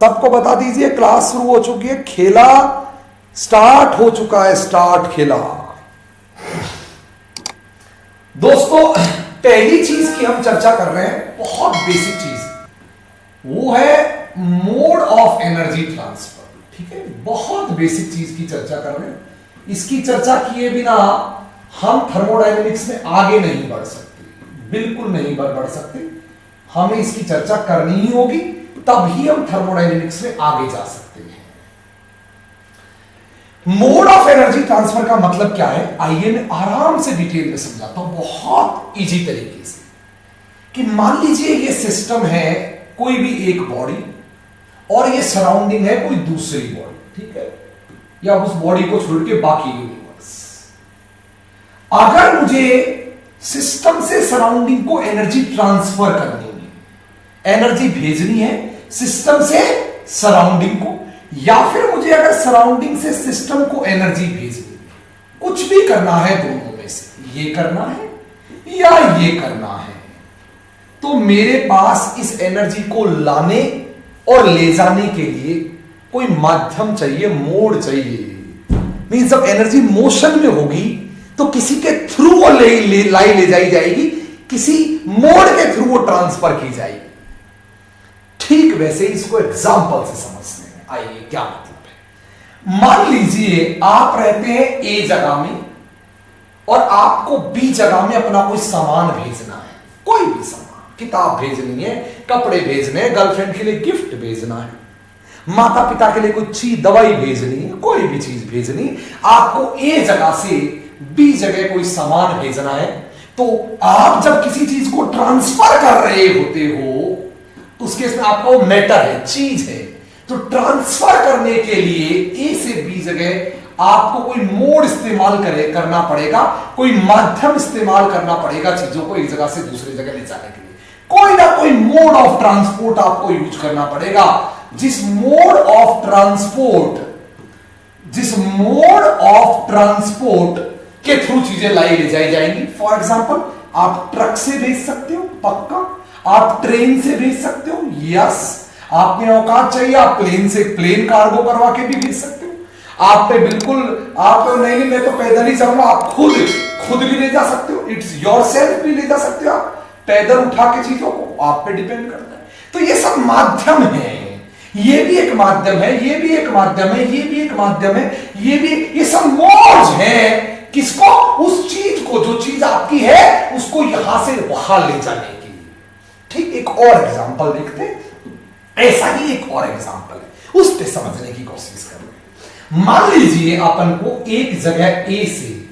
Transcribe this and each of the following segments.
सबको बता दीजिए क्लास शुरू हो चुकी है, खेला स्टार्ट हो चुका है, स्टार्ट खेला। दोस्तों पहली चीज की हम चर्चा कर रहे हैं, बहुत बेसिक चीज, वो है मोड ऑफ एनर्जी ट्रांसफर। ठीक है, बहुत बेसिक चीज की चर्चा कर रहे हैं। इसकी चर्चा किए बिना हम थर्मोडायनेमिक्स में आगे नहीं बढ़ सकते, बिल्कुल नहीं बढ़ सकते। हमें इसकी चर्चा करनी ही होगी, तभी हम थर्मोडायनेमिक्स में आगे जा सकते हैं। मोड ऑफ एनर्जी ट्रांसफर का मतलब क्या है, आइए मैं आराम से डिटेल में समझाता हूं, बहुत इजी तरीके से। कि मान लीजिए ये सिस्टम है कोई भी एक बॉडी, और ये सराउंडिंग है कोई दूसरी बॉडी, ठीक है, या उस बॉडी को छोड़ के बाकी यूनिवर्स। अगर मुझे सिस्टम से सराउंडिंग को एनर्जी ट्रांसफर करनी है, एनर्जी भेजनी है सिस्टम से सराउंडिंग को, या फिर मुझे अगर सराउंडिंग से सिस्टम को एनर्जी भेजनी है, कुछ भी करना है दोनों में से, ये करना है या ये करना है, तो मेरे पास इस एनर्जी को लाने और ले जाने के लिए कोई माध्यम चाहिए, मोड चाहिए। मींस जब एनर्जी मोशन में होगी तो किसी के थ्रू वो ले जाई जाएगी, किसी मोड के थ्रू वो ट्रांसफर की जाएगी। ठीक वैसे इसको एग्जांपल से समझते हैं। आइए क्या मतलब है, मान लीजिए आप रहते हैं ए जगह में और आपको बी जगह में अपना कोई सामान भेजना है, कोई भी सामान, किताब भेजनी है, कपड़े भेजने हैं, गर्लफ्रेंड के लिए गिफ्ट भेजना है, माता पिता के लिए कोई चीज, दवाई भेजनी है, कोई भी चीज भेजनी, आपको ए जगह से बी जगह कोई सामान भेजना है। तो आप जब किसी चीज को ट्रांसफर कर रहे होते हो तो उसके इसमें आपका वो मैटर है, चीज है। तो ट्रांसफर करने के लिए ए से बी जगह आपको कोई मोड इस्तेमाल करना पड़ेगा, कोई माध्यम इस्तेमाल करना पड़ेगा चीजों को एक जगह से दूसरी जगह ले जाने के लिए। कोई ना कोई मोड ऑफ ट्रांसपोर्ट आपको यूज करना पड़ेगा, जिस मोड ऑफ ट्रांसपोर्ट के थ्रू चीजें ले जाई जाएंगी। फॉर एग्जांपल आप ट्रक से भेज सकते हो, पक्का। आप ट्रेन से भेज सकते हो, यस। आपने औकात चाहिए आप प्लेन कार्गो करवा के भी भेज सकते हो। आप पे बिल्कुल आप नहीं मैं तो पैदल ही चलूंगा, आप खुद भी ले जा सकते हो, इट्स योरसेल्फ भी ले जा सकते हो, आप पैदल उठा के चीजों को, आप पे डिपेंड करता है। तो ये सब माध्यम है, ये भी एक माध्यम है, ये भी एक माध्यम है, ये भी एक माध्यम है, ये सब मोड्स हैं। किसको, उस चीज को, जो चीज आपकी है उसको यहां से वहां ले जाने के लिए। ठीक, एक और एग्जांपल देखते हैं, ऐसा ही एक और एग्जांपल है, उस पे समझने की कोशिश कर रहे हैं। मान लीजिए अपन को एक जगह ए से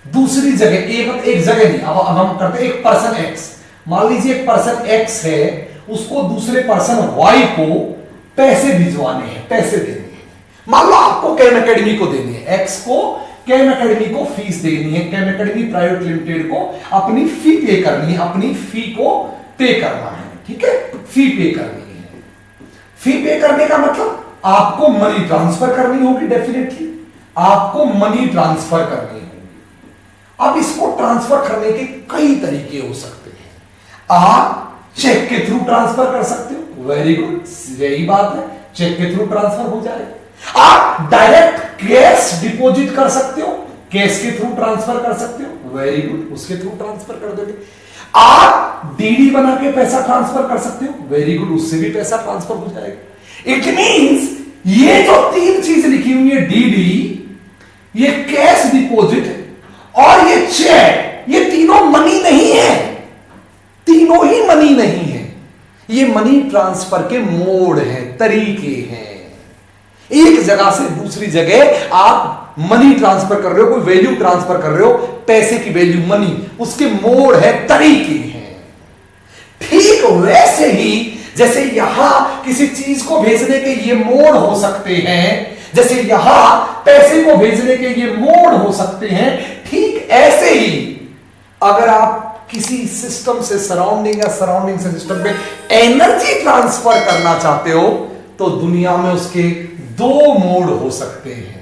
दूसरी जगह, एक जगह नहीं, अब हम करते हैं एक पर्सन एक्स। मान लीजिए एक पर्सन एक्स है, उसको दूसरे पर्सन वाई को पैसे भिजवाने हैं, पैसे देने हैं। मान लो आपको कैम एकेडमी को देनी है, एक्स को कैम एकेडमी को फीस देनी है, कैम एकेडमी प्राइवेट लिमिटेड को अपनी फी पे करनी है, अपनी फी को पे करना है। ठीक है, फी पे करनी है। फी पे करने का मतलब आपको मनी ट्रांसफर करनी होगी, डेफिनेटली आपको मनी ट्रांसफर करनी होगी। अब इसको ट्रांसफर करने के कई तरीके हो सकते हैं। आप चेक के थ्रू ट्रांसफर कर सकते हो, वेरी गुड, यही बात है, चेक के थ्रू ट्रांसफर हो जाएगा। आप डायरेक्ट कैश डिपॉजिट कर सकते हो, कैश के थ्रू ट्रांसफर कर सकते हो, वेरी गुड, उसके थ्रू ट्रांसफर कर दोगे। आप डीडी बना के पैसा ट्रांसफर कर सकते हो, वेरी गुड, उससे भी पैसा ट्रांसफर हो जाएगा। इट मींस ये जो तीन चीज लिखी हुई है, डीडी, ये कैश डिपॉजिट और ये चेक, ये तीनों मनी नहीं है, तीनों ही मनी नहीं है, ये मनी ट्रांसफर के मोड हैं, तरीके हैं। एक जगह से दूसरी जगह आप मनी ट्रांसफर कर रहे हो, कोई वैल्यू ट्रांसफर कर रहे हो, पैसे की वैल्यू मनी, उसके मोड है, तरीके हैं। ठीक वैसे ही जैसे यहां किसी चीज को भेजने के ये मोड हो सकते हैं, जैसे यहां पैसे को भेजने के ये मोड हो सकते हैं, ठीक ऐसे ही अगर आप किसी सिस्टम से सराउंडिंग या सराउंडिंग से सिस्टम में एनर्जी ट्रांसफर करना चाहते हो तो दुनिया में उसके दो मोड हो सकते हैं।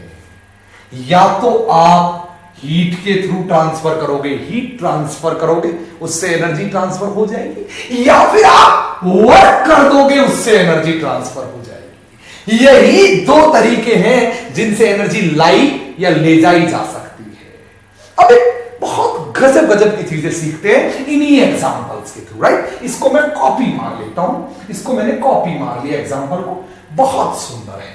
या तो आप हीट के थ्रू ट्रांसफर करोगे, हीट ट्रांसफर करोगे, उससे एनर्जी ट्रांसफर हो जाएगी, या फिर आप वर्क कर दोगे, उससे एनर्जी ट्रांसफर हो जाएगी। यही दो तरीके हैं जिनसे एनर्जी लाई या ले जाई जा सकती है। अब एक बहुत गजब गजब की चीजें सीखते हैं इन्हीं एग्जांपल्स के थ्रू, राइट। इसको मैं कॉपी मार लेता हूं, इसको मैंने कॉपी मार लिया एग्जांपल को, बहुत सुंदर है,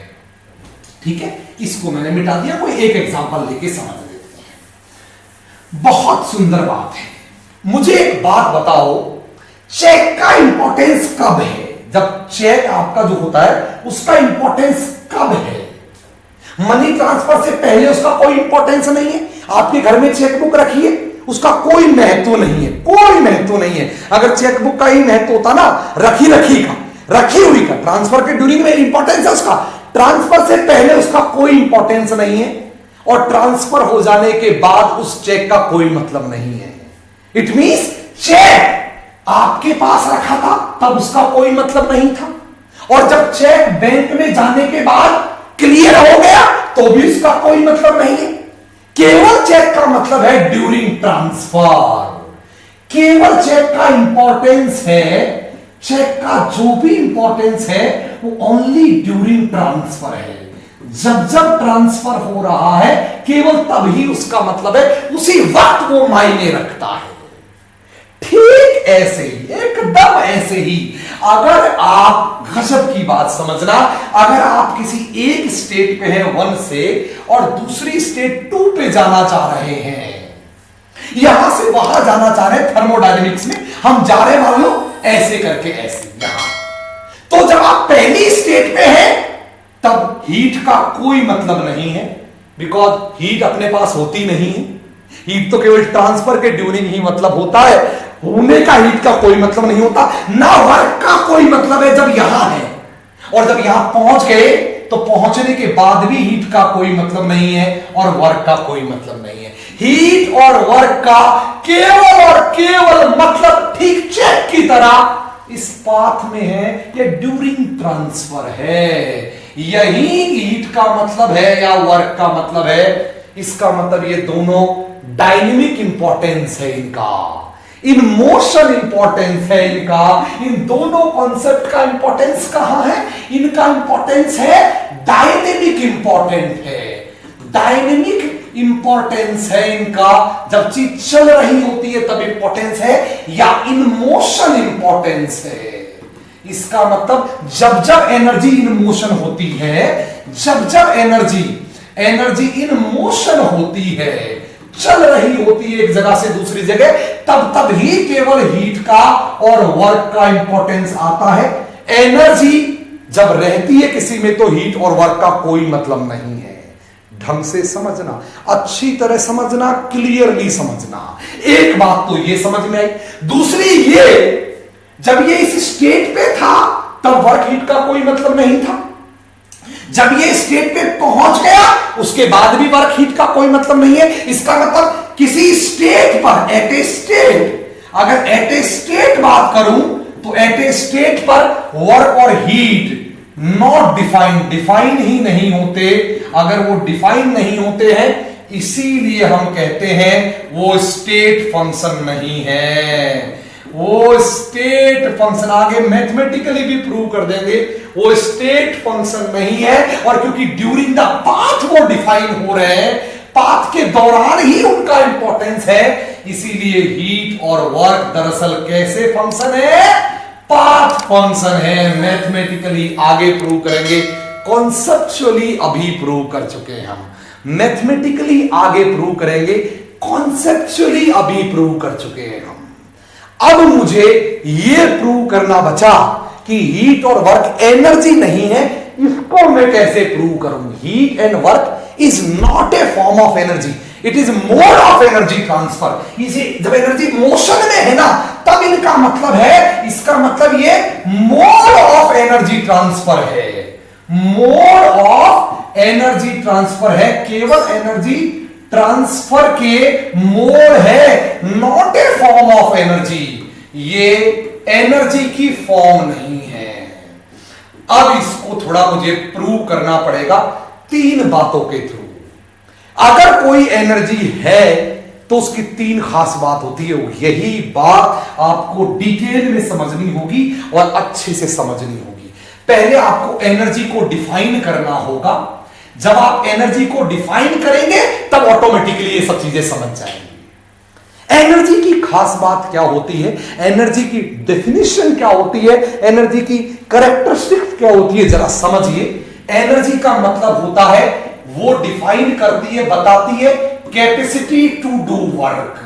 ठीक है। इसको मैंने मिटा दिया, कोई एक एग्जांपल लेके समझ लेते हैं। बहुत सुंदर बात है। मुझे एक बात बताओ, चेक का इंपॉर्टेंस कब है? जब चेक आपका जो होता है उसका इंपॉर्टेंस कब है? मनी ट्रांसफर से पहले उसका कोई इंपॉर्टेंस नहीं है। आपके घर में चेकबुक रखी है, उसका कोई महत्व नहीं है, कोई महत्व नहीं है। अगर चेकबुक का ही महत्व होता ना, रखी हुई का, ट्रांसफर के ड्यूरिंग में इंपॉर्टेंस है उसका, ट्रांसफर से पहले उसका कोई इंपॉर्टेंस नहीं है, और ट्रांसफर हो जाने के बाद उस चेक का कोई मतलब नहीं है। इट मींस चेक आपके पास रखा था तब उसका कोई मतलब नहीं था, और जब चेक बैंक में जाने के बाद क्लियर हो गया तो भी उसका कोई मतलब नहीं है। केवल चेक का मतलब है ड्यूरिंग ट्रांसफर। केवल चेक का इंपॉर्टेंस है, चेक का जो भी इंपॉर्टेंस है वो ओनली ड्यूरिंग ट्रांसफर है। जब जब ट्रांसफर हो रहा है केवल तभी उसका मतलब है, उसी वक्त वो मायने रखता है। ठीक ऐसे ही, एकदम ऐसे ही, अगर आप गजब की बात समझना, अगर आप किसी एक स्टेट पे हैं 1 से और दूसरी स्टेट 2 पे जाना चाह रहे हैं, यहां से वहां जाना चाह रहे हैं, थर्मोडायनेमिक्स में हम जा रहे मान लो ऐसे करके, ऐसे यहां, तो जब आप पहली स्टेट पे हैं तब हीट का कोई मतलब नहीं है, बिकॉज हीट अपने पास होती नहीं है। हीट तो केवल ट्रांसफर के ड्यूरिंग ही मतलब होता है, होने का हीट का कोई मतलब नहीं होता, ना वर्क का कोई मतलब है जब यहां है, और जब यहां पहुंच गए तो पहुंचने के बाद भी हीट का कोई मतलब नहीं है और वर्क का कोई मतलब नहीं है। हीट और वर्क का केवल और केवल मतलब ठीक चेक की तरह इस पाथ में है या ड्यूरिंग ट्रांसफर है। यही हीट का मतलब है या वर्क का मतलब है। इसका मतलब ये दोनों डायनेमिक इंपॉर्टेंस है इनका, इन मोशन इंपॉर्टेंस है इनका। इन दोनों कॉन्सेप्ट का इंपॉर्टेंस कहां है? इनका इंपॉर्टेंस है डायनेमिक इंपॉर्टेंट है, डायनेमिक इंपॉर्टेंस है इनका। जब चीज चल रही होती है तब इंपॉर्टेंस है, या इन मोशन इंपॉर्टेंस है। इसका मतलब जब जब एनर्जी इन मोशन होती है, जब जब एनर्जी इन मोशन होती है, चल रही होती है एक जगह से दूसरी जगह, तब ही केवल हीट का और वर्क का इंपॉर्टेंस आता है। एनर्जी जब रहती है किसी में तो हीट और वर्क का कोई मतलब नहीं है। ढंग से समझना, अच्छी तरह समझना, क्लियरली समझना। एक बात तो ये समझ में आई। दूसरी ये, जब ये इस स्टेट पे था तब वर्क हीट का कोई मतलब नहीं था। जब ये स्टेट पे पहुंच गया उसके बाद भी वर्क हीट का कोई मतलब नहीं है। इसका मतलब किसी स्टेट पर, एट ए स्टेट, अगर एट ए स्टेट बात करूं तो एट ए स्टेट पर वर्क और हीट नॉट डिफाइन ही नहीं होते। अगर वो डिफाइन नहीं होते हैं इसीलिए हम कहते हैं वो स्टेट फंक्शन नहीं है। वो स्टेट फंक्शन, आगे मैथमेटिकली भी प्रूव कर देंगे, वो स्टेट फंक्शन नहीं है। और क्योंकि ड्यूरिंग द पाथ वो डिफाइन हो रहे हैं, पाथ के दौरान ही उनका इंपॉर्टेंस है, इसीलिए हीट और वर्क दरअसल कैसे फंक्शन है? पाथ फंक्शन है। मैथमेटिकली आगे प्रूव करेंगे, कॉन्सेप्चुअली अभी प्रूव कर चुके हैं हम। मैथमेटिकली आगे प्रूव करेंगे, कॉन्सेप्चुअली अभी प्रूव कर चुके हैं हम। अब मुझे यह प्रूव करना बचा कि हीट और वर्क एनर्जी नहीं है। इसको मैं कैसे प्रूव करूं? Heat and work is not a form of energy, it is mode of energy transfer. इसे जब एनर्जी मोशन में है ना तब इनका मतलब है, इसका मतलब ये मोड ऑफ एनर्जी ट्रांसफर है। मोड ऑफ एनर्जी ट्रांसफर है, केवल एनर्जी ट्रांसफर के मोड है, not a form of energy. ये एनर्जी की फॉर्म नहीं है। अब इसको थोड़ा मुझे प्रूव करना पड़ेगा 3 बातों के थ्रू। अगर कोई एनर्जी है तो उसकी तीन खास बात होती है। यही बात आपको डिटेल में समझनी होगी और अच्छे से समझनी होगी। पहले आपको एनर्जी को डिफाइन करना होगा। जब आप एनर्जी को डिफाइन करेंगे तब ऑटोमेटिकली ये सब चीजें समझ जाएंगी। एनर्जी की खास बात क्या होती है, एनर्जी की डेफिनेशन क्या होती है, एनर्जी की कैरेक्टरिस्टिक्स क्या होती है, जरा समझिए। एनर्जी का मतलब होता है, वो डिफाइन करती है, बताती है कैपेसिटी टू डू वर्क,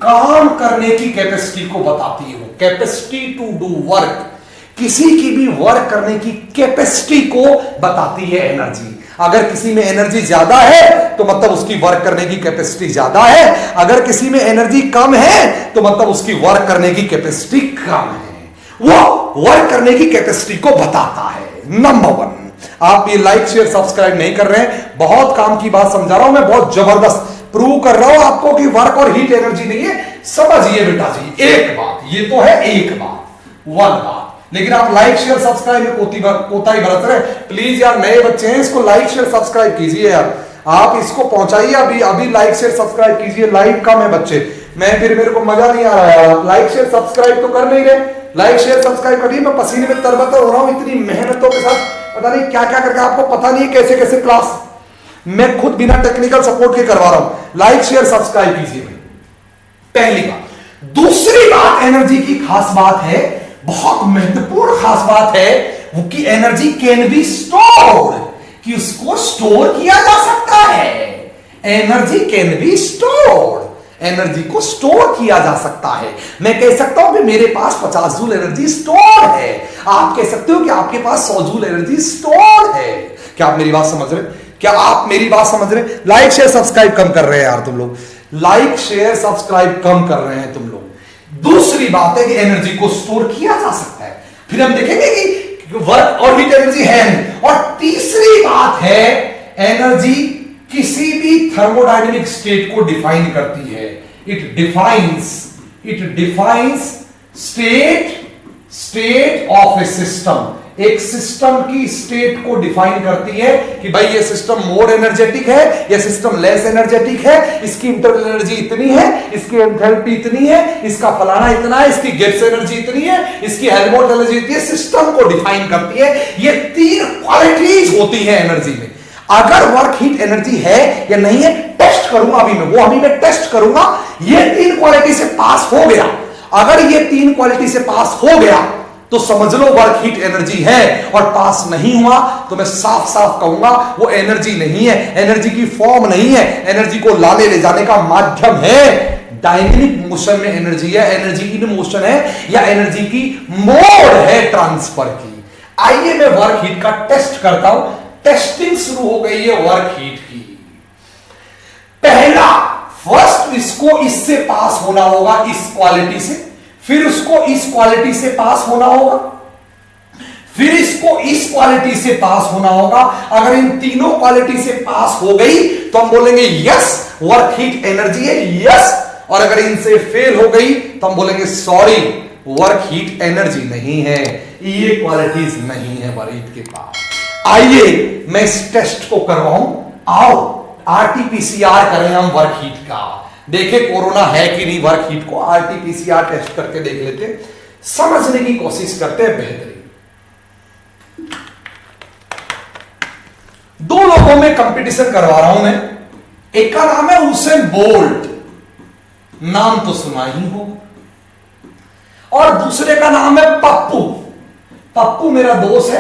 काम करने की कैपेसिटी को बताती है। वो कैपेसिटी टू डू वर्क, किसी की भी वर्क करने की कैपेसिटी को बताती है एनर्जी। अगर किसी में एनर्जी ज्यादा है तो मतलब उसकी वर्क करने की कैपेसिटी ज्यादा है, अगर किसी में एनर्जी कम है तो मतलब उसकी वर्क करने की कैपेसिटी कम है। वो वर्क करने की कैपेसिटी को बताता है। नंबर वन, आप ये लाइक शेयर सब्सक्राइब नहीं कर रहे हैं, बहुत काम की बात समझा रहा हूं मैं, बहुत जबरदस्त प्रूव कर रहा हूं आपको कि वर्क और हीट एनर्जी नहीं है। समझिए बेटा जी, एक बात ये तो है, एक बात, वन बात, लेकिन आप लाइक शेयर सब्सक्राइब में कोताही बरत रहे। प्लीज यार, नए बच्चे हैं, इसको लाइक शेयर सब्सक्राइब कीजिए यार, आप इसको पहुंचाइए, अभी अभी लाइक शेयर सब्सक्राइब कीजिए। लाइक कम है बच्चे, मैं फिर मेरे को मजा नहीं आ रहा है। लाइक शेयर सब्सक्राइब तो कर नहीं रहे, लाइक शेयर सब्सक्राइब करिए। मैं पसीने में तरबतर हो रहा हूं इतनी मेहनतों के साथ, पता नहीं क्या क्या करके, आपको पता नहीं कैसे कैसे क्लास मैं खुद बिना टेक्निकल सपोर्ट के करवा रहा हूं। लाइक शेयर सब्सक्राइब कीजिए, पहली बात। दूसरी बात, एनर्जी की खास बात है, बहुत महत्वपूर्ण खास बात है, वो कि एनर्जी कैन बी स्टोर्ड, कि उसको स्टोर किया जा सकता है। Energy can be stored, energy को स्टोर किया जा सकता है। मैं कह सकता हूं कि मेरे पास 50 जूल एनर्जी स्टोर है, आप कह सकते हो कि आपके पास 100 जूल एनर्जी स्टोर है। क्या आप मेरी बात समझ रहे हैं? क्या आप मेरी बात समझ रहे हैं? लाइक शेयर सब्सक्राइब कम कर रहे हैं यार तुम लोग, लाइक शेयर सब्सक्राइब कम कर रहे हैं तुम लोग। दूसरी बात है कि एनर्जी को स्टोर किया जा सकता है, फिर हम देखेंगे कि वर्क और हीट एनर्जी है। और तीसरी बात है, एनर्जी किसी भी थर्मोडायनेमिक स्टेट को डिफाइन करती है। It defines state of A system, एक सिस्टम की स्टेट को डिफाइन करती है कि भाई ये सिस्टम मोर एनर्जेटिक है, ये सिस्टम लेस एनर्जेटिक है, इसकी इंटरनल एनर्जी इतनी है, इसकी एंथैल्पी इतनी है, इसका फलाना इतना है, इसकी गिब्स एनर्जी इतनी है, इसकी हेल्महोल्ट्ज एनर्जी इतनी है। सिस्टम को डिफाइन करती है। ये तीन क्वालिटीज होती है एनर्जी में। अगर वर्क हीट एनर्जी है या नहीं है, टेस्ट करूंगा अभी मैं, वो अभी मैं टेस्ट करूंगा। ये तीन क्वालिटी से पास हो गया, अगर ये तीन क्वालिटी से पास हो गया तो समझ लो वर्क हीट एनर्जी है। और पास नहीं हुआ तो मैं साफ साफ कहूंगा वो एनर्जी नहीं है, एनर्जी की फॉर्म नहीं है, एनर्जी को लाने ले जाने का माध्यम है। डायनेमिक मोशन में एनर्जी है, एनर्जी इन मोशन है, या एनर्जी की मोड है ट्रांसफर की। आइए मैं वर्क हीट का टेस्ट करता हूं। टेस्टिंग शुरू हो गई है वर्क हीट की। पहला, फर्स्ट इसको इससे पास होना होगा, इस क्वालिटी से, फिर उसको इस क्वालिटी से पास होना होगा, फिर इसको इस क्वालिटी से पास होना होगा। अगर इन तीनों क्वालिटी से पास हो गई तो हम बोलेंगे यस वर्क हीट एनर्जी है, यस। और अगर इनसे फेल हो गई तो हम बोलेंगे सॉरी वर्क हीट एनर्जी नहीं है, ये क्वालिटीज नहीं है वर्क हीट के पास। आइए मैं इस टेस्ट को करवाऊं, आओ आरटीपीसीआर करें हम वर्क हीट का, देखे कोरोना है कि नहीं। वर्क हीट को आरटीपीसीआर टेस्ट करके देख लेते, समझने की कोशिश करते हैं बेहतरीन। दो लोगों में कंपटीशन करवा रहा हूं मैं, एक का नाम है हुसैन बोल्ट, नाम तो सुना ही हो, और दूसरे का नाम है पप्पू। पप्पू मेरा दोस्त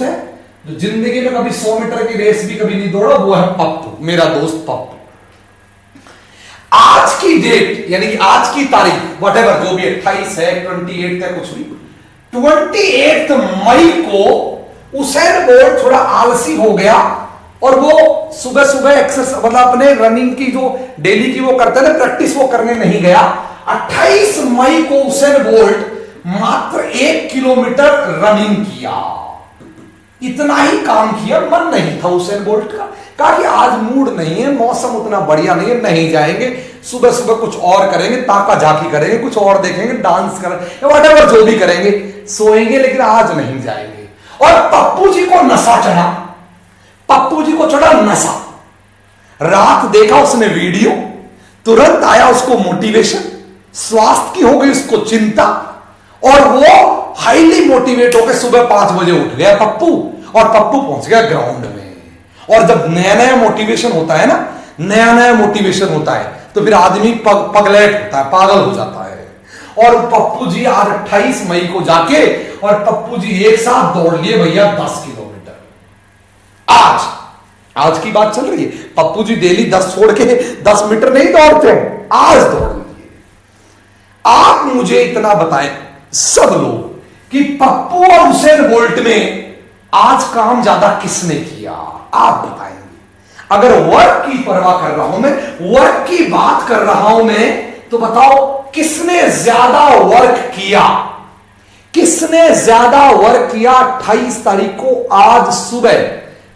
है जो जिंदगी में कभी 100 मीटर की रेस भी कभी नहीं दौड़ा, वो है पप्पू, मेरा दोस्त पप्पू। आज की डेट यानी कि आज की तारीख, व्हाटएवर जो भी 28 है, 28 है, कुछ भी, 28 मई को हुसैन बोल्ट थोड़ा आलसी हो गया और वो सुबह सुबह एक्सरसाइज मतलब अपने रनिंग की जो डेली की वो करते हैं ना प्रैक्टिस, वो करने नहीं गया। 28 मई को हुसैन बोल्ट मात्र 1 किलोमीटर रनिंग किया, इतना ही काम किया। मन नहीं था हुसैन बोल्ट का, कहा कि आज मूड नहीं है, मौसम उतना बढ़िया नहीं है, नहीं जाएंगे, सुबह सुबह कुछ और करेंगे, ताका झाकी करेंगे, कुछ और देखेंगे, डांस करेंगे, व्हाटएवर जो भी करेंगे, सोएंगे, लेकिन आज नहीं जाएंगे। और पप्पू जी को नशा चढ़ा, पप्पू जी को चढ़ा नशा। रात देखा उसने वीडियो, तुरंत आया उसको मोटिवेशन, स्वास्थ्य की हो गई उसको चिंता, और वो हाईली मोटिवेट होकर सुबह 5 बजे उठ गया पप्पू, और पप्पू पहुंच गया ग्राउंड में। और जब नया नया मोटिवेशन होता है ना, नया नया मोटिवेशन होता है, तो फिर आदमी पगलेट होता है, पागल हो जाता है। और पप्पू जी आज 28 मई को जाके, और पप्पू जी एक साथ दौड़ लिए भैया 10 किलोमीटर। आज की बात चल रही है, पप्पू जी डेली 10 छोड़ के 10 मीटर नहीं दौड़ते, आज दौड़ लिए। आप मुझे इतना बताएं सब लोग कि पप्पू और हुसैन बोल्ट में आज काम ज्यादा किसने किया, आप बताएंगे। अगर वर्क की परवाह कर रहा हूं मैं, वर्क की बात कर रहा हूं मैं, तो बताओ किसने ज्यादा वर्क किया, किसने ज्यादा वर्क किया 28 तारीख को आज सुबह।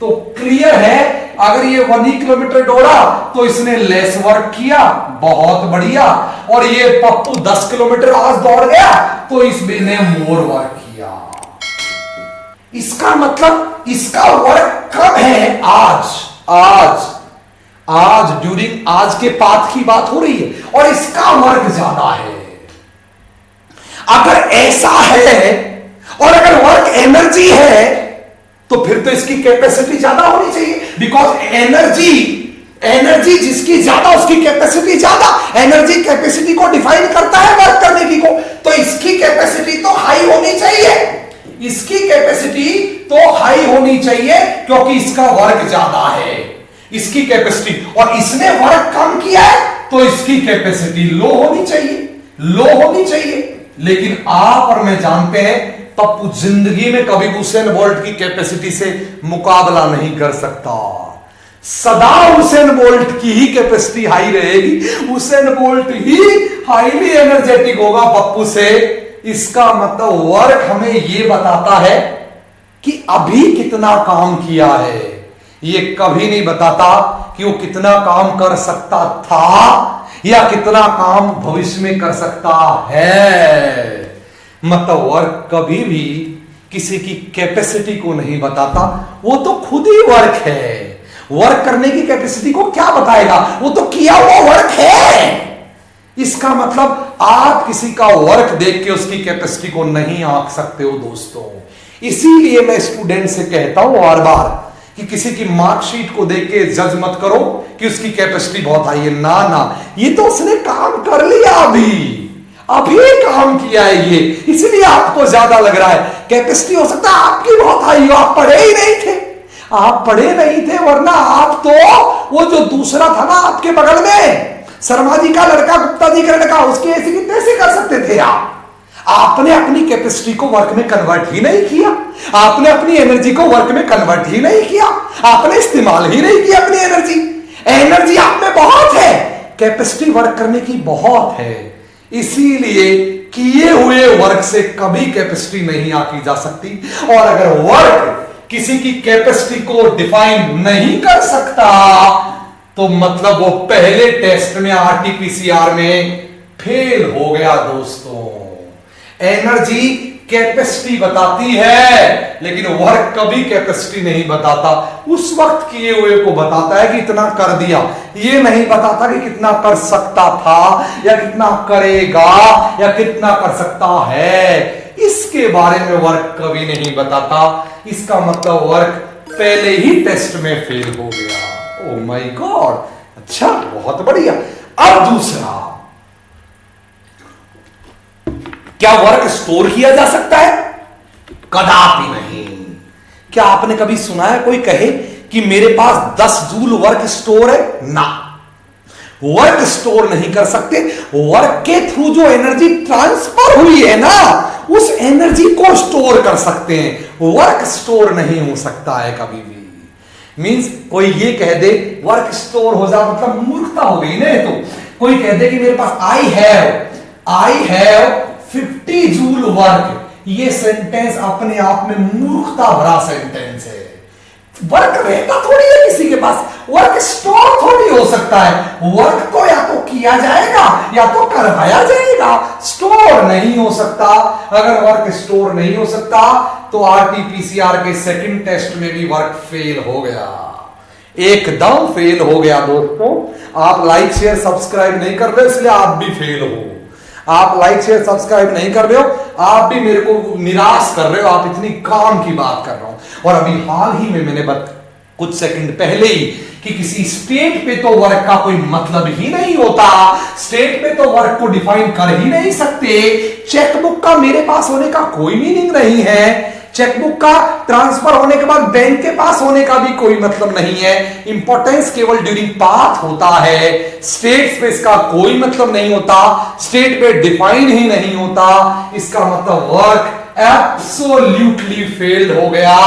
तो क्लियर है, अगर ये 1 किलोमीटर दौड़ा तो इसने लेस वर्क किया, बहुत बढ़िया। और ये पप्पू 10 किलोमीटर आज दौड़ गया तो इसने मोर वर्क किया। इसका मतलब इसका वर्क कब है, आज ड्यूरिंग आज के पाथ की बात हो रही है, और इसका वर्क ज्यादा है। अगर ऐसा है और अगर वर्क एनर्जी है तो फिर तो इसकी कैपेसिटी ज्यादा होनी चाहिए, बिकॉज एनर्जी जिसकी ज्यादा उसकी कैपेसिटी ज्यादा। एनर्जी कैपेसिटी को डिफाइन करता है वर्क करने की को, तो इसकी कैपेसिटी तो हाई होनी चाहिए, इसकी कैपेसिटी तो हाई होनी चाहिए, क्योंकि इसका वर्क ज्यादा है, इसकी कैपेसिटी। और इसने वर्क कम किया है तो इसकी कैपेसिटी लो होनी चाहिए। लेकिन आप और मैं जानते हैं पप्पू जिंदगी में कभी हुसैन बोल्ट की कैपेसिटी से मुकाबला नहीं कर सकता। सदा हुसैन बोल्ट की ही कैपेसिटी हाई रहेगी, हुसैन बोल्ट ही हाईली एनर्जेटिक होगा पप्पू से। इसका मतलब वर्क हमें यह बताता है कि अभी कितना काम किया है, यह कभी नहीं बताता कि वो कितना काम कर सकता था या कितना काम भविष्य में कर सकता है। मतलब वर्क कभी भी किसी की कैपेसिटी को नहीं बताता, वो तो खुद ही वर्क है। वर्क करने की कैपेसिटी को क्या बताएगा, वो तो किया हुआ वर्क है। इसका मतलब आप किसी का वर्क देख के उसकी कैपेसिटी को नहीं आंक सकते हो दोस्तों। इसीलिए मैं स्टूडेंट से कहता हूं बार बार कि किसी की मार्कशीट को देख के जज मत करो कि उसकी कैपेसिटी बहुत हाई है। ना, ये तो उसने काम कर लिया, अभी काम किया है ये, इसलिए आपको ज्यादा लग रहा है। कैपेसिटी हो सकता है आपकी बहुत हाई हो, आप पढ़े नहीं थे, वरना आप तो वो जो दूसरा था ना आपके बगल में, शर्मा जी का लड़का, गुप्ता जी का लड़का, उसके ऐसे की तैसे कर सकते थे आपने अपनी कैपेसिटी को वर्क में कन्वर्ट ही नहीं किया, आपने अपनी एनर्जी को वर्क में कन्वर्ट ही नहीं किया, आपने इस्तेमाल ही नहीं किया अपनी एनर्जी आप में बहुत है, कैपेसिटी वर्क करने की बहुत है। इसीलिए किए हुए वर्क से कभी कैपेसिटी नहीं आकी जा सकती। और अगर वर्क किसी की कैपेसिटी को डिफाइन नहीं कर सकता तो मतलब वो पहले टेस्ट में आरटीपीसीआर में फेल हो गया दोस्तों। एनर्जी कैपेसिटी बताती है लेकिन वर्क कभी कैपेसिटी नहीं बताता। उस वक्त किए हुए को बताता है कि इतना कर दिया, ये नहीं बताता कि कितना कर सकता था या कितना करेगा या कितना कर सकता है। इसके बारे में वर्क कभी नहीं बताता। इसका मतलब वर्क पहले ही टेस्ट में फेल हो गया। ओह माय गॉड, अच्छा, बहुत बढ़िया। अब दूसरा, क्या वर्क स्टोर किया जा सकता है? कदापि नहीं। क्या आपने कभी सुना है कोई कहे कि मेरे पास 10 जूल वर्क स्टोर है? ना, वर्क स्टोर नहीं कर सकते। वर्क के थ्रू जो एनर्जी ट्रांसफर हुई है ना, उस एनर्जी को स्टोर कर सकते हैं। वर्क स्टोर नहीं हो सकता है कभी भी। मींस कोई ये कह दे वर्क स्टोर हो जा, मतलब मूर्खता हो गई ना। तो कोई कह दे कि मेरे पास आई हैव 50 जूल वर्क, ये सेंटेंस अपने आप में मूर्खता भरा सेंटेंस है। वर्क रहता थोड़ी है किसी के पास, वर्क स्टोर थोड़ी हो सकता है। वर्क को या तो किया जाएगा या तो करवाया जाएगा, स्टोर नहीं हो सकता। अगर वर्क स्टोर नहीं हो सकता तो आरटीपीसीआर के सेकंड टेस्ट में भी वर्क फेल हो गया। एकदम फेल हो गया दोस्तों। आप लाइक शेयर सब्सक्राइब नहीं कर रहे इसलिए आप भी फेल हो। आप लाइक शेयर सब्सक्राइब नहीं कर रहे हो, आप भी मेरे को निराश कर रहे हो। आप इतनी काम की बात कर रहा हूं। और अभी हाल ही में मैंने कुछ सेकंड पहले ही कि किसी स्टेट पे तो वर्क का कोई मतलब ही नहीं होता, स्टेट पे तो वर्क को डिफाइन कर ही नहीं सकते। चेकबुक का मेरे पास होने का कोई मीनिंग नहीं है, चेकबुक का ट्रांसफर होने के बाद बैंक के पास होने का भी कोई मतलब नहीं है। इंपॉर्टेंस केवल ड्यूरिंग पाथ होता है, स्टेट स्पेस का कोई मतलब नहीं होता, स्टेट पे डिफाइन ही नहीं होता। इसका मतलब वर्क एब्सोल्युटली फेल्ड हो गया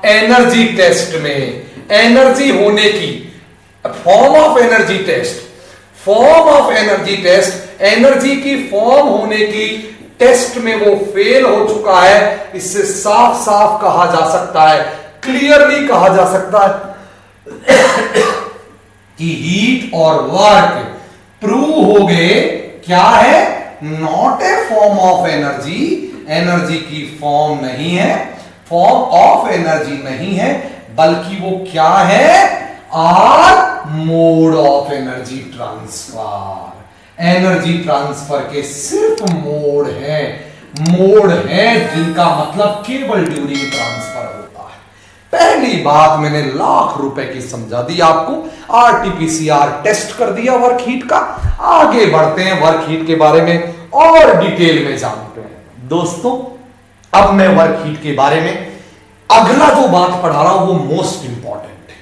एनर्जी टेस्ट में। एनर्जी होने की form of energy test, form of energy test, energy की फॉर्म होने की टेस्ट में वो फेल हो चुका है। इससे साफ साफ कहा जा सकता है, क्लियरली कहा जा सकता है कि हीट और वर्क प्रूव हो गए क्या है, not a form of energy, energy की फॉर्म नहीं है, फॉर्म ऑफ एनर्जी नहीं है, बल्कि वो क्या है, are mode of energy transfer. Energy transfer के सिर्फ मोड है, मोड है जिनका मतलब केवल ड्यूरिंग ट्रांसफर होता है। पहली बात मैंने लाख रुपए की समझा दी आपको, आरटीपीसीआर टेस्ट कर दिया वर्क हीट का। आगे बढ़ते हैं, वर्क हीट के बारे में और डिटेल में जानते हैं। दोस्तों अब मैं वर्क हीट के बारे में अगला जो बात पढ़ा रहा हूं वो मोस्ट इंपॉर्टेंट है।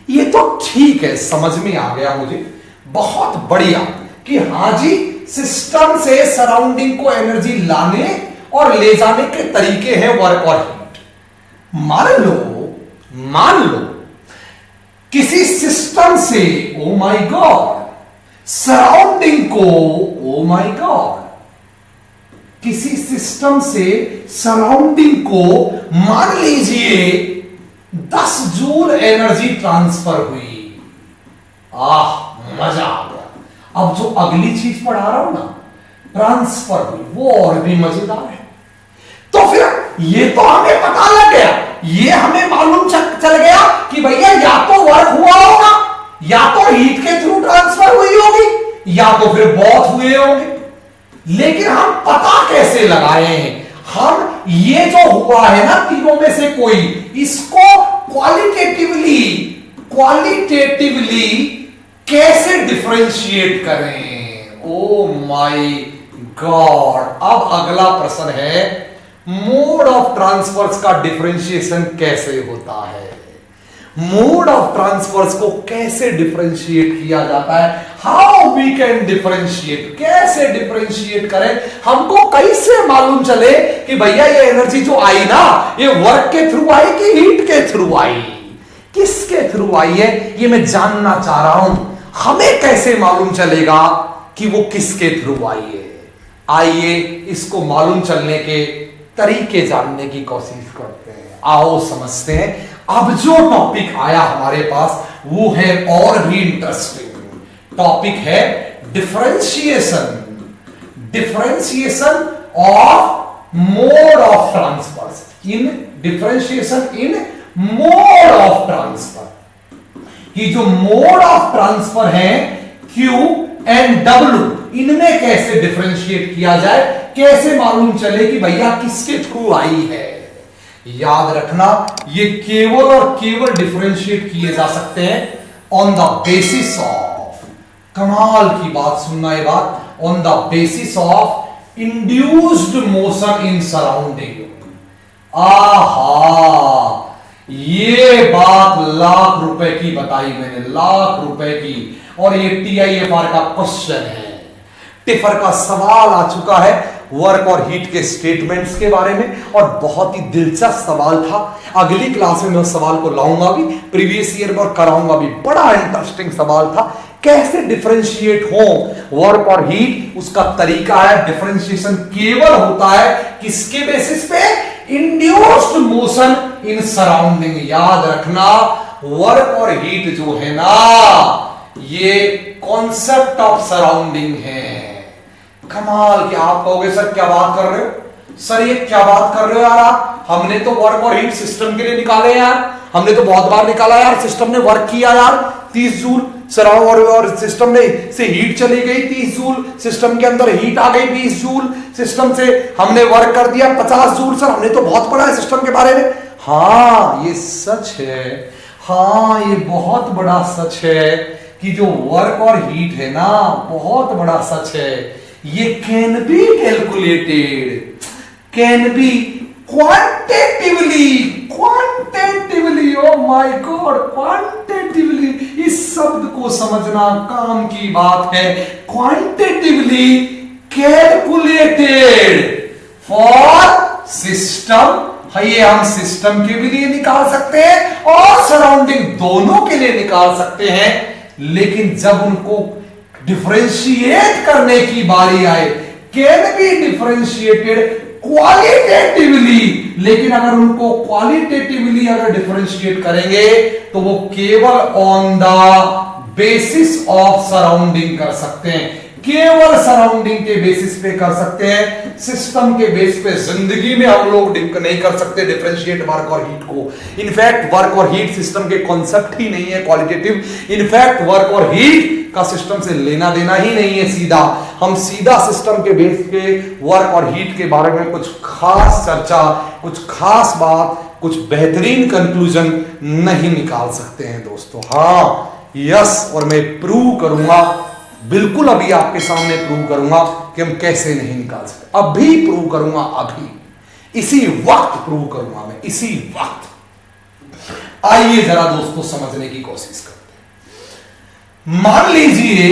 ये तो ठीक है, समझ में आ गया मुझे, बहुत बढ़िया कि हां जी सिस्टम से सराउंडिंग को एनर्जी लाने और ले जाने के तरीके हैं वर्क और हीट। मान लो किसी सिस्टम से, ओ माय गॉड, सराउंडिंग को, ओ माय गॉड, किसी सिस्टम से सराउंडिंग को मान लीजिए 10 जूल एनर्जी ट्रांसफर हुई। मजा आ गया। अब जो अगली चीज पढ़ा रहा हूं ना, ट्रांसफर हुई, वो और भी मजेदार है। तो फिर ये तो हमें पता लग गया, ये हमें मालूम चल गया कि भैया या तो वर्क हुआ होगा, या तो हीट के थ्रू ट्रांसफर हुई होगी, या तो फिर बहुत हुए होंगे। लेकिन हम पता कैसे लगाए हैं? हम ये जो हुआ है ना तीनों में से कोई, इसको क्वालिटेटिवली कैसे डिफरेंशिएट करें? Oh my God. अब अगला प्रश्न है, मोड ऑफ ट्रांसफर्स का डिफरेंशिएशन कैसे होता है? मोड ऑफ ट्रांसफर्स को कैसे डिफरेंशिएट किया जाता है? हाउ वी कैन डिफरेंशिएट, कैसे डिफरेंशिएट करें? हमको कैसे मालूम चले कि भैया ये एनर्जी जो आई ना, ये वर्क के थ्रू आई कि हीट के थ्रू आई, किसके थ्रू आई है, ये मैं जानना चाह रहा हूं। हमें कैसे मालूम चलेगा कि वो किसके थ्रू आई है? आइए इसको मालूम चलने के तरीके जानने की कोशिश करते हैं। आओ समझते हैं। अब जो टॉपिक आया हमारे पास वो है और भी इंटरेस्टिंग टॉपिक है, differentiation of mode of transfer, differentiation in mode of transfer. ये जो मोड ऑफ ट्रांसफर है Q एंड W, इनमें कैसे डिफरेंशिएट किया जाए, कैसे मालूम चले कि भैया किसके थ्रू आई है? याद रखना, ये केवल और केवल डिफरेंशिएट किए जा सकते हैं ऑन द बेसिस ऑफ, कमाल की बात सुनना ये बात, on the basis of induced motion in surrounding. आहा, ये बात लाख रुपए की बताई मैंने, लाख रुपए की। और ये TIFR का क्वेश्चन है, टिफर का सवाल आ चुका है वर्क और हीट के स्टेटमेंट्स के बारे में, और बहुत ही दिलचस्प सवाल था। अगली क्लास में मैं उस सवाल को लाऊंगा भी, प्रीवियस ईयर में कराऊंगा भी। बड़ा इंटरेस्टिंग सवाल था, कैसे डिफरेंशिएट हो वर्क और हीट, उसका तरीका है। डिफरेंशिएशन केवल होता है किसके बेसिस पे? Induced motion in surrounding. याद रखना, वर्क और हीट जो है ना, ये कॉन्सेप्ट ऑफ सराउंडिंग है। कमाल के। आप कहोगे सर क्या बात कर रहे हो, सर ये क्या बात कर रहे हो यार आप, हमने तो वर्क और हीट सिस्टम के लिए निकाले यार, हमने तो बहुत बार निकाला यार, सिस्टम ने वर्क किया यार 30 जूल सराउंड और सिस्टम में से हीट चली गई 30 जूल, सिस्टम के अंदर हीट आ गई 20 जूल, सिस्टम से हमने वर्क कर दिया 50 जूल। सर हमने तो बहुत पढ़ा है सिस्टम के बारे में। हाँ ये सच है, हाँ ये बहुत बड़ा सच है कि जो वर्क और हीट है ना, बहुत बड़ा सच है, ये can be calculated, can be quantitatively, quantitatively, oh my God, quantitatively, इस शब्द को समझना काम की बात है। क्वांटिटेटिवली कैलकुलेटेड फॉर सिस्टम, ये हम सिस्टम के भी लिए निकाल सकते हैं और सराउंडिंग दोनों के लिए निकाल सकते हैं, लेकिन जब उनको डिफरेंशिएट करने की बारी आए, कैन बी डिफरेंशिएटेड क्वालिटेटिवली, लेकिन अगर उनको क्वालिटेटिवली अगर डिफरेंशिएट करेंगे तो वो केवल on the basis of surrounding कर सकते हैं, केवल सराउंडिंग के बेसिस पे कर सकते हैं, सिस्टम के बेस पे जिंदगी में हम लोग नहीं कर सकते डिफरेंशिएट वर्क और हीट को। इनफैक्ट वर्क और हीट सिस्टम के कॉन्सेप्ट ही नहीं है क्वालिटेटिव, इनफैक्ट वर्क और हीट का सिस्टम से लेना देना ही नहीं है। सीधा हम सीधा सिस्टम के बेस पे वर्क और हीट के बारे में कुछ खास चर्चा, कुछ खास बात, कुछ बेहतरीन कंक्लूजन नहीं निकाल सकते हैं दोस्तों। हाँ यस, और मैं प्रूव करूंगा, बिल्कुल अभी आपके सामने प्रूव करूंगा कि हम कैसे नहीं निकाल सकते, अभी प्रूव करूंगा, अभी इसी वक्त प्रूव करूंगा मैं, इसी वक्त। आइए जरा दोस्तों समझने की कोशिश करते हैं। मान लीजिए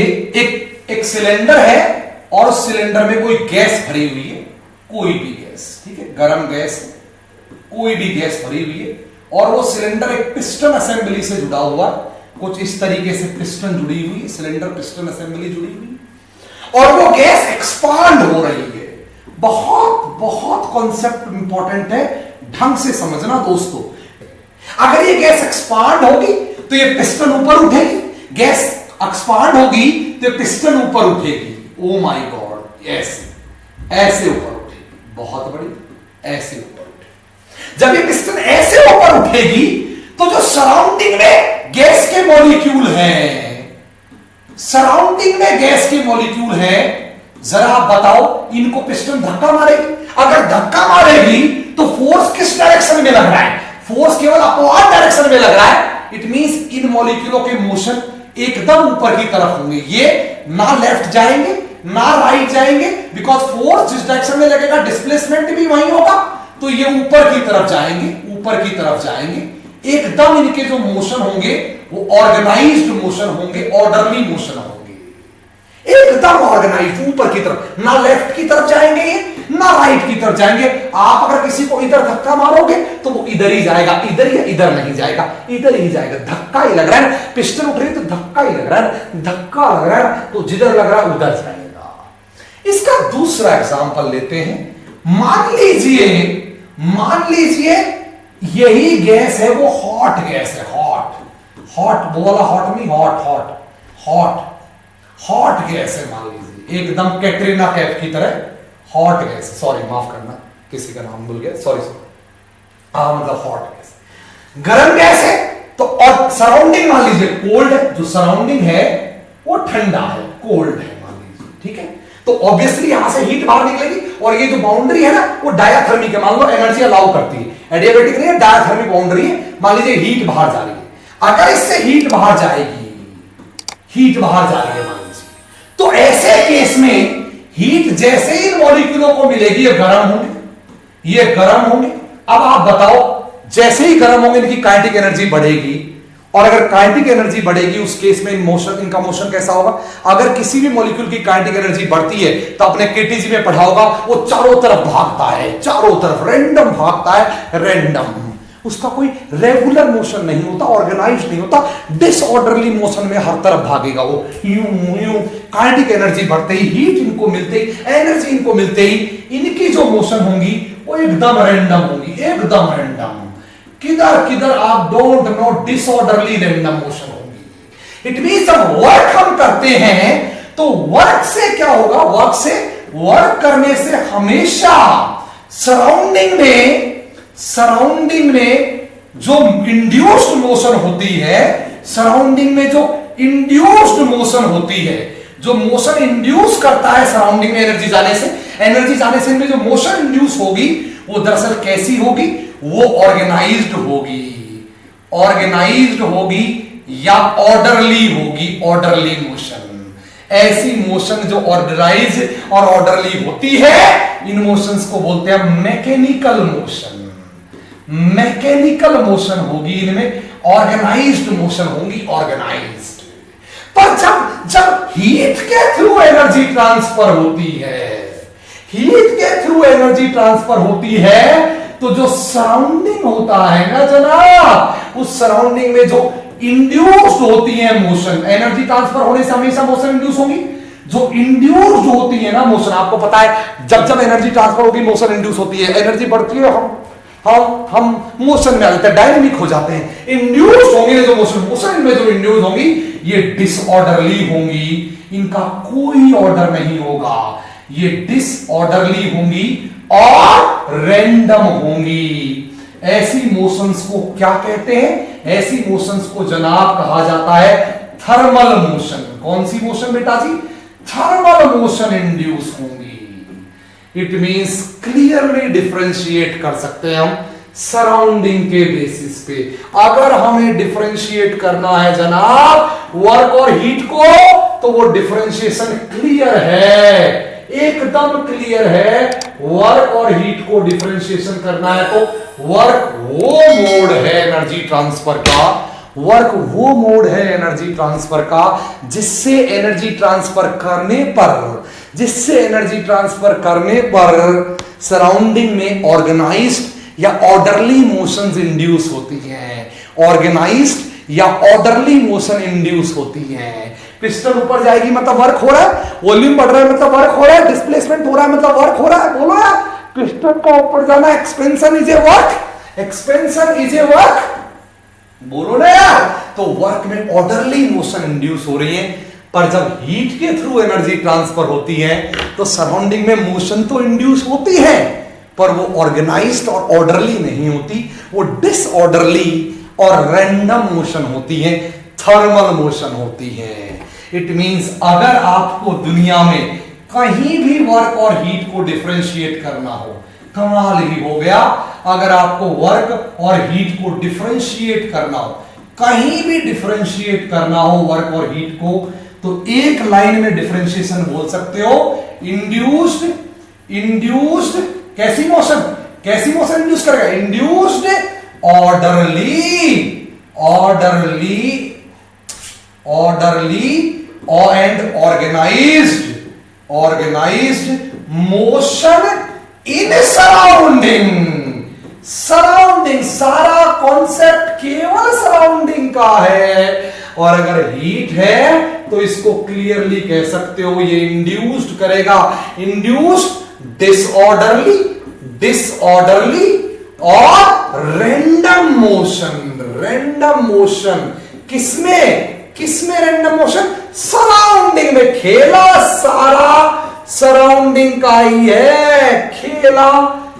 एक सिलेंडर है और उस सिलेंडर में कोई गैस भरी हुई है, कोई भी गैस, ठीक है, गर्म गैस है, कोई भी गैस भरी हुई है, और वो सिलेंडर एक पिस्टन असेंबली से जुड़ा हुआ है, कुछ इस तरीके से पिस्टन जुड़ी हुई, सिलेंडर पिस्टन असेंबली जुड़ी हुई, और वो गैस एक्सपांड हो रही है। बहुत बहुत कॉन्सेप्ट इंपॉर्टेंट है, ढंग से समझना दोस्तों। अगर ये गैस एक्सपांड होगी तो ये पिस्टन ऊपर उठेगी, गैस एक्सपांड होगी तो ये पिस्टन ऊपर उठेगी। ओ माय गॉड, ऐसे ऐसे ऊपर उठेगी, बहुत बड़ी, ऐसे ऊपर उठेगी। जब ये पिस्टन ऐसे ऊपर उठेगी तो जो सराउंडिंग में गैस के मॉलिक्यूल हैं, सराउंडिंग में गैस के मॉलिक्यूल हैं, जरा आप बताओ इनको पिस्टन धक्का मारेगी? अगर धक्का मारेगी तो फोर्स किस डायरेक्शन में लग रहा है? फोर्स केवल अपवर्ड डायरेक्शन में लग रहा है। इट मींस इन मॉलिक्यूलों के मोशन एकदम ऊपर की तरफ होंगे, ये ना लेफ्ट जाएंगे ना राइट जाएंगे, बिकॉज फोर्स जिस डायरेक्शन में लगेगा डिस्प्लेसमेंट भी वही होगा, तो ये ऊपर की तरफ जाएंगे, ऊपर की तरफ जाएंगे। एकदम इनके जो मोशन होंगे वो ऑर्गेनाइज्ड मोशन होंगे, ऑर्डरली मोशन होंगे, एकदम ऑर्गेनाइज्ड, ऊपर की तरफ, ना लेफ्ट की तरफ जाएंगे ये ना राइट की तरफ जाएंगे। आप अगर किसी को इधर धक्का मारोगे तो वो इधर ही जाएगा, इधर या इधर नहीं जाएगा, इधर ही जाएगा। धक्का ही लग रहा है, पिस्टन उठ रही है तो धक्का ही लग रहा है, धक्का लग रहा है तो जिधर लग रहा है उधर जाएगा। इसका दूसरा एग्जांपल लेते हैं। मान लीजिए यही गैस है, वो हॉट गैस है, हॉट वो वाला हॉट नहीं, हॉट गैस है। मान लीजिए एकदम कैटरीना कैफ की तरह हॉट गैस है, सॉरी माफ करना किसी का नाम भूल गया, सॉरी मतलब हॉट गैस, गर्म गैस है तो, और सराउंडिंग मान लीजिए कोल्ड है, जो सराउंडिंग है वो ठंडा है, कोल्ड है मान लीजिए, ठीक है। तो ऑब्वियसली यहां से हीट बाहर निकलेगी, और ये जो बाउंड्री है ना वो डायाथर्मिक है, मान लो एनर्जी अलाउ करती है, एडियाबेटिक नहीं है, डायाथर्मिक बाउंड्री है। मान लीजिए हीट बाहर जा रही है, अगर इससे हीट बाहर जा रही है मान लीजिए, तो ऐसे केस में हीट जैसे ही मॉलिक्यूलों को मिलेगी ये गर्म होंगे, अब आप बताओ जैसे ही गर्म होंगे इनकी काइनेटिक एनर्जी बढ़ेगी, और अगर काइनेटिक एनर्जी बढ़ेगी उस केस में इनका मोशन कैसा होगा? अगर किसी भी मॉलिक्यूल की काइनेटिक एनर्जी बढ़ती है तो आपने केटीजी में पढ़ा होगा, वो चारों तरफ भागता है, चारों तरफ रैंडम भागता है, रैंडम, उसका कोई रेगुलर मोशन नहीं होता, ऑर्गेनाइज नहीं होता, डिसऑर्डरली मोशन में हर तरफ भागेगा वो, यूं काइनेटिक एनर्जी बढ़ते ही, हीट इनको मिलते ही, एनर्जी इनको मिलते ही, इनकी जो मोशन होंगी वो एकदम रैंडम होगी, एकदम रैंडम, किधर आप don't know, disorderly random motion होगी। इट मींस जब वर्क हम करते हैं तो वर्क से क्या होगा? वर्क करने से हमेशा सराउंडिंग में जो इंड्यूस्ड मोशन होती है, सराउंडिंग में जो इंड्यूस्ड मोशन होती है, जो मोशन इंड्यूस करता है सराउंडिंग में एनर्जी जाने से इनमें जो मोशन इंड्यूस होगी वो दरअसल कैसी होगी, वो ऑर्गेनाइज्ड होगी या ऑर्डरली होगी, ऑर्डरली मोशन। ऐसी मोशन जो ऑर्डराइज और ऑर्डरली होती है, इन मोशंस को बोलते हैं मैकेनिकल मोशन होगी, इनमें ऑर्गेनाइज्ड मोशन होगी, ऑर्गेनाइज्ड। पर जब हीट के थ्रू एनर्जी ट्रांसफर होती है, तो जो सराउंडिंग होता है ना जनाब, उस सराउंडिंग में जो इंड्यूस्ड होती है मोशन, एनर्जी ट्रांसफर होने से हमेशा मोशन इंड्यूस होगी। जो इंड्यूस्ड होती है ना मोशन, आपको पता है जब एनर्जी ट्रांसफर होगी मोशन इंड्यूस होती है, एनर्जी बढ़ती है, हम मोशन में आ जाते हैं, डायनेमिक हो जाते हैं। इंड्यूस होंगे जो मोशन में जो इंड्यूस होंगी, ये डिसऑर्डरली होंगी, इनका कोई ऑर्डर नहीं होगा, ये डिसऑर्डरली होंगी और रैंडम होंगी। ऐसी मोशंस को क्या कहते हैं? ऐसी मोशंस को जनाब कहा जाता है थर्मल मोशन। कौन सी मोशन बेटा जी? थर्मल मोशन इंड्यूस होंगी। इट मींस क्लियरली डिफरेंशिएट कर सकते हैं हम सराउंडिंग के बेसिस पे। अगर हमें डिफरेंशिएट करना है जनाब वर्क और हीट को, तो वो डिफरेंशिएशन क्लियर है, एकदम क्लियर है। वर्क और हीट को डिफरेंशिएशन करना है तो वर्क वो मोड है एनर्जी ट्रांसफर का, वर्क वो मोड है एनर्जी ट्रांसफर का जिससे एनर्जी ट्रांसफर करने पर सराउंडिंग में ऑर्गेनाइज्ड या ऑर्डरली मोशंस इंड्यूस होती हैं, ऑर्गेनाइज्ड या ऑर्डरली मोशन इंड्यूस होती हैं। पिस्टन ऊपर जाएगी मतलब वर्क हो रहा है, वॉल्यूम बढ़ रहा है मतलब वर्क हो रहा है, डिस्प्लेसमेंट हो रहा है मतलब वर्क हो रहा है। बोलो यार, पिस्टन का ऊपर जाना एक्सपेंशन इज ए वर्क, बोलो ना यार। तो वर्क में ऑर्डरली मोशन इंड्यूस हो रही है, पर जब हीट के थ्रू एनर्जी ट्रांसफर होती है तो सराउंडिंग में मोशन तो इंड्यूस होती है, पर वो ऑर्गेनाइज्ड और ऑर्डरली नहीं होती, वो डिसऑर्डरली और रैंडम मोशन होती है, थर्मल मोशन होती है। इट मींस अगर आपको दुनिया में कहीं भी वर्क और हीट को डिफरेंशिएट करना हो, कमाल ही हो गया। अगर आपको वर्क और हीट को डिफरेंशिएट करना हो, कहीं भी डिफरेंशिएट करना हो वर्क और हीट को, तो एक लाइन में डिफरेंशिएशन बोल सकते हो इंड्यूस्ड कैसी मोशन इंड्यूस करेगा? Induced orderly and organised motion in surrounding. सारा कॉन्सेप्ट केवल सराउंडिंग का है। और अगर हीट है तो इसको क्लियरली कह सकते हो ये इंड्यूस्ड करेगा, इंड्यूस्ड डिसऑर्डरली और रैंडम मोशन। किसमें रैंडम मोशन? सराउंडिंग में। खेला सारा सराउंडिंग का ही है, खेला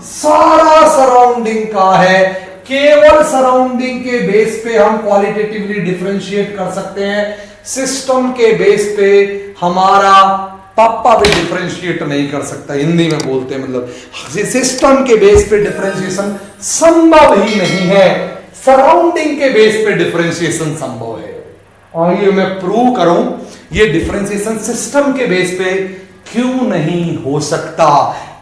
सारा सराउंडिंग का है। केवल सराउंडिंग के बेस पे हम क्वालिटेटिवली डिफरेंशिएट कर सकते हैं, सिस्टम के बेस पे हमारा पापा भी डिफरेंशिएट नहीं कर सकता। हिंदी में बोलते हैं मतलब सिस्टम के बेस पे डिफरेंशिएशन संभव ही नहीं है, सराउंडिंग के बेस पे डिफरेंशिएशन संभव है। और ये मैं प्रूव करूं ये डिफरेंशिएशन सिस्टम के बेस पे क्यों नहीं हो सकता?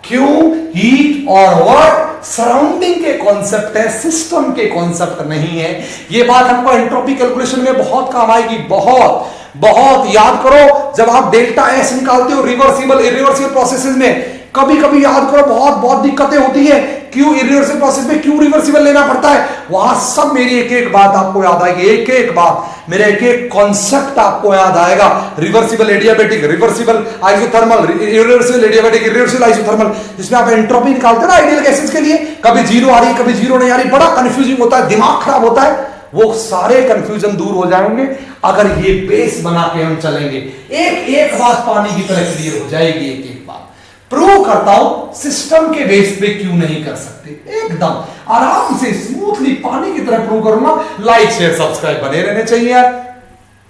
क्यों? हीट और वर्क सराउंडिंग के कॉन्सेप्ट है, सिस्टम के कॉन्सेप्ट नहीं है। ये बात हमको एंट्रोपी कैलकुलेशन में बहुत काम आएगी, बहुत याद करो। जब आप डेल्टा एस निकालते हो रिवर्सिबल इरिवर्सिबल प्रोसेसेस में, कभी याद करो बहुत दिक्कतें होती है। क्यों इरिवर्सिबल प्रोसेस में क्यों रिवर्सिबल लेना पड़ता है? वहां सब मेरी एक बात आपको याद आएगी, एक बात मेरे एक कॉन्सेप्ट आपको याद आएगा। Reversible adiabatic, reversible isothermal, irreversible adiabatic, irreversible isothermal, जिसमें आप एंट्रोपी निकालते हैं ना आइडियल गैसेस के लिए, कभी जीरो आ रही कभी जीरो नहीं आ रही, बड़ा कंफ्यूजिंग होता है, दिमाग खराब होता है। वो सारे कंफ्यूजन दूर हो जाएंगे अगर ये बेस बना के हम चलेंगे। एक बात पानी की तरह क्लियर हो जाएगी, एक बात प्रूव करता हूं सिस्टम के बेस पे क्यों नहीं कर सकते, एकदम आराम से स्मूथली पानी की तरह प्रूव करूंगा। लाइक शेयर सब्सक्राइब बने रहने चाहिए यार,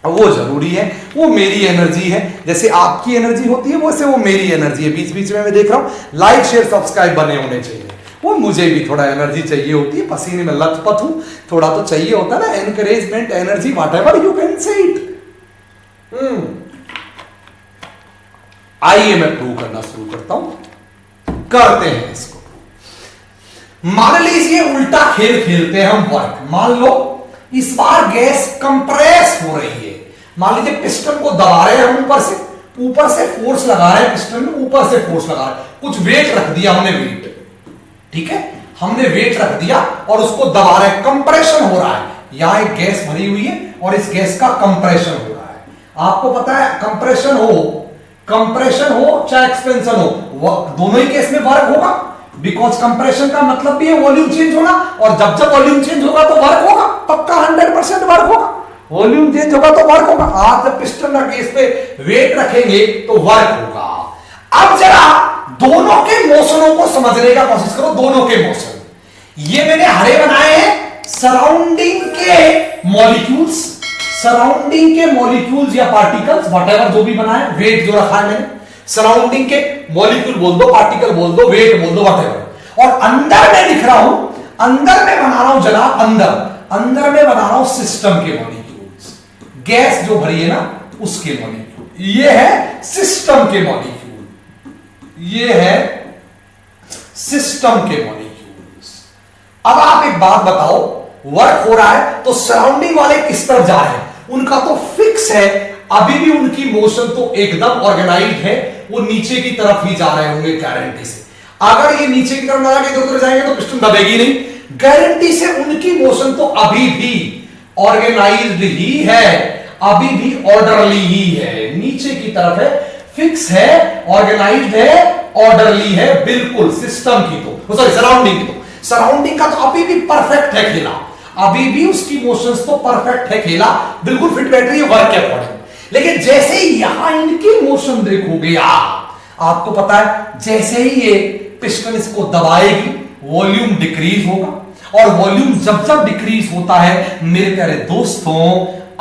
वो जरूरी है, वो मेरी एनर्जी है, जैसे आपकी एनर्जी होती है वैसे वो मेरी एनर्जी है। बीच बीच में मैं देख रहा हूं लाइक शेयर सब्सक्राइब बने होने चाहिए, वो मुझे भी थोड़ा एनर्जी चाहिए होती है, पसीने में लथपथ हूं, थोड़ा तो चाहिए होता है ना, encouragement, energy, whatever you can say it. आइए मैं प्रूव करना शुरू करता हूं, करते हैं इसको। मान लीजिए उल्टा खेल खेलते हैं हम वर्क। मान लो इस बार गैस कंप्रेस हो रही है, मान लीजिए पिस्टन को दबा रहे हैं हम, ऊपर से फोर्स लगा रहे हैं, पिस्टन में ऊपर से फोर्स लगा रहे हैं, कुछ वेट रख दिया हमने, वेट, ठीक है, हमने वेट रख दिया और उसको दबा रहे हैं, कंप्रेशन हो रहा है। यहां एक गैस भरी हुई है और इस गैस का कंप्रेशन हो रहा है। आपको पता है कंप्रेशन हो चाहे एक्सपेंशन हो, दोनों ही केस में वर्क होगा, बिकॉज कंप्रेशन का मतलब भी है वॉल्यूम चेंज होना, और जब जब वॉल्यूम चेंज होगा तो वर्क होगा, पक्का 100% वर्क होगा। वॉल्यूम चेंज होगा तो वर्क होगा। आप जब पिस्टन रख इस पे वेट रखेंगे तो वर्क होगा। अब जरा दोनों के मोशनों को समझने का कोशिश करो, दोनों के मोशन। ये मैंने हरे बनाए हैं सराउंडिंग के मॉलिक्यूल्स, सराउंडिंग के मॉलिक्यूल्स या पार्टिकल्स, व्हाटएवर जो भी बनाए, वेट जो रखा है मैंने, सराउंडिंग के मॉलिक्यूल बोल दो, पार्टिकल बोल दो, वेट बोल दो, व्हाटएवर। और अंदर में लिख रहा हूं, अंदर में बना रहा हूं जनाब, अंदर में बना रहा हूं सिस्टम के मॉलिक्यूल्स, गैस जो भरी है ना उसके मॉलिक्यूल। ये है सिस्टम के मॉलिक्यूल, ये है सिस्टम के मॉलिक्यूल्स। अब आप एक बात बताओ, वर्क हो रहा है तो सराउंडिंग वाले किस तरफ जा रहे हैं, उनका तो फिक्स है, अभी भी उनकी मोशन तो एकदम ऑर्गेनाइज्ड है, वो नीचे की तरफ ही जा रहे होंगे गारंटी से। अगर ये नीचे की तरफ ना जाके इधर उधर जाएंगे तो पिस्टन दबेगी नहीं, गारंटी से उनकी मोशन तो अभी भी ऑर्गेनाइज्ड ही है, अभी भी ऑर्डरली ही है, नीचे की तरफ है, फिक्स है, ऑर्गेनाइज्ड है, ऑर्डरली है, बिल्कुल सिस्टम की तो सॉरी सराउंडिंग की तो, सराउंडिंग का तो अभी भी परफेक्ट है खेला, अभी भी उसकी मोशंस तो परफेक्ट है खेला, बिल्कुल फिट बैठ रही है वर्क के अकॉर्डिंग। लेकिन जैसे ही यहां इनकी मोशन देखोगे आपको पता है, जैसे ही ये पिस्टन इसको दबाएगी वॉल्यूम डिक्रीज होगा, और वॉल्यूम जब जब डिक्रीज होता है मेरे प्यारे दोस्तों,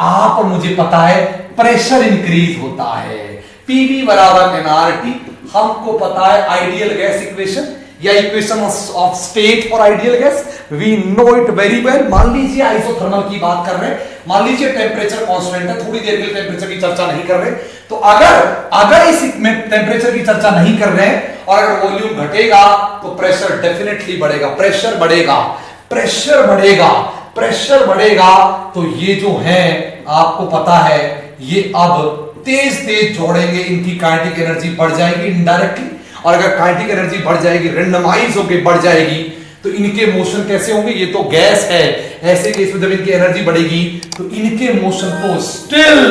आप मुझे पता है प्रेशर इंक्रीज होता है। पीवी बराबर एनआरटी, हमको पता है आइडियल गैस इक्वेशन या equation of state for ideal gas, we know it very well. मान लीजिए आइसोथर्मल की बात कर रहे हैं, मान लीजिए टेम्परेचर कांस्टेंट है, थोड़ी देर के लिए टेम्परेचर की चर्चा नहीं कर रहे, तो अगर इस टेम्परेचर की चर्चा नहीं कर रहे हैं और अगर वॉल्यूम घटेगा तो प्रेशर डेफिनेटली बढ़ेगा, प्रेशर बढ़ेगा, प्रेशर बढ़ेगा, प्रेशर बढ़ेगा, तो ये जो है आपको पता है ये अब तेज तेज जोड़ेंगे, इनकी काइनेटिक एनर्जी बढ़ जाएगी इनडायरेक्टली, और अगर काइनेटिक एनर्जी बढ़ जाएगी, रैंडमाइज होकर बढ़ जाएगी, तो इनके मोशन कैसे होंगे, ये तो गैस है, ऐसे केस में जब इनकी एनर्जी बढ़ेगी तो इनके मोशन तो स्टिल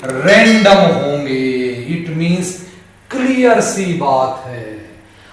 रैंडम होंगे। इट मींस क्लियर सी बात है,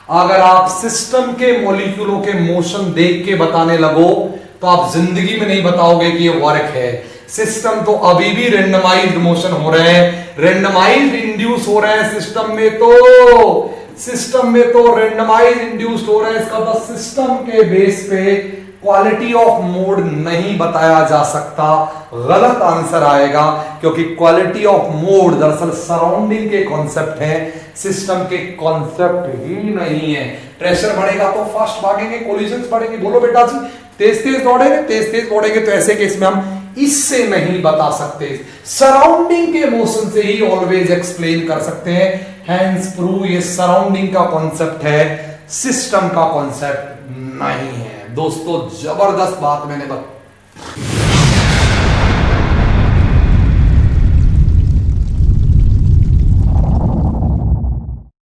अगर आप सिस्टम के मॉलिक्यूलों के मोशन देख के बताने लगो तो आप जिंदगी में नहीं बताओगे कि ये वर्क है। सिस्टम तो अभी भी रैंडमाइज्ड मोशन हो रहे हैं, रैंडमाइज्ड इंड्यूस हो रहे हैं सिस्टम में, तो सिस्टम में तो रैंडमाइज इंड्यूस्ड हो रहा है, इसका तो सिस्टम के बेस पे क्वालिटी ऑफ मोड नहीं बताया जा सकता, गलत आंसर आएगा, क्योंकि क्वालिटी ऑफ मोड दरअसल सराउंडिंग के कॉन्सेप्ट है, सिस्टम के कॉन्सेप्ट ही नहीं है। प्रेशर बढ़ेगा तो फास्ट भागेंगे, कोलिजन्स बढ़ेंगे, बोलो बेटा जी, तेज तेज दौड़ेंगे, तो ऐसे केस में हम इससे नहीं बता सकते, सराउंडिंग के मोशन से ही ऑलवेज एक्सप्लेन कर सकते हैं। हैंस प्रूव ये सराउंडिंग का कॉन्सेप्ट है, सिस्टम का कॉन्सेप्ट नहीं है। दोस्तों जबरदस्त बात मैंने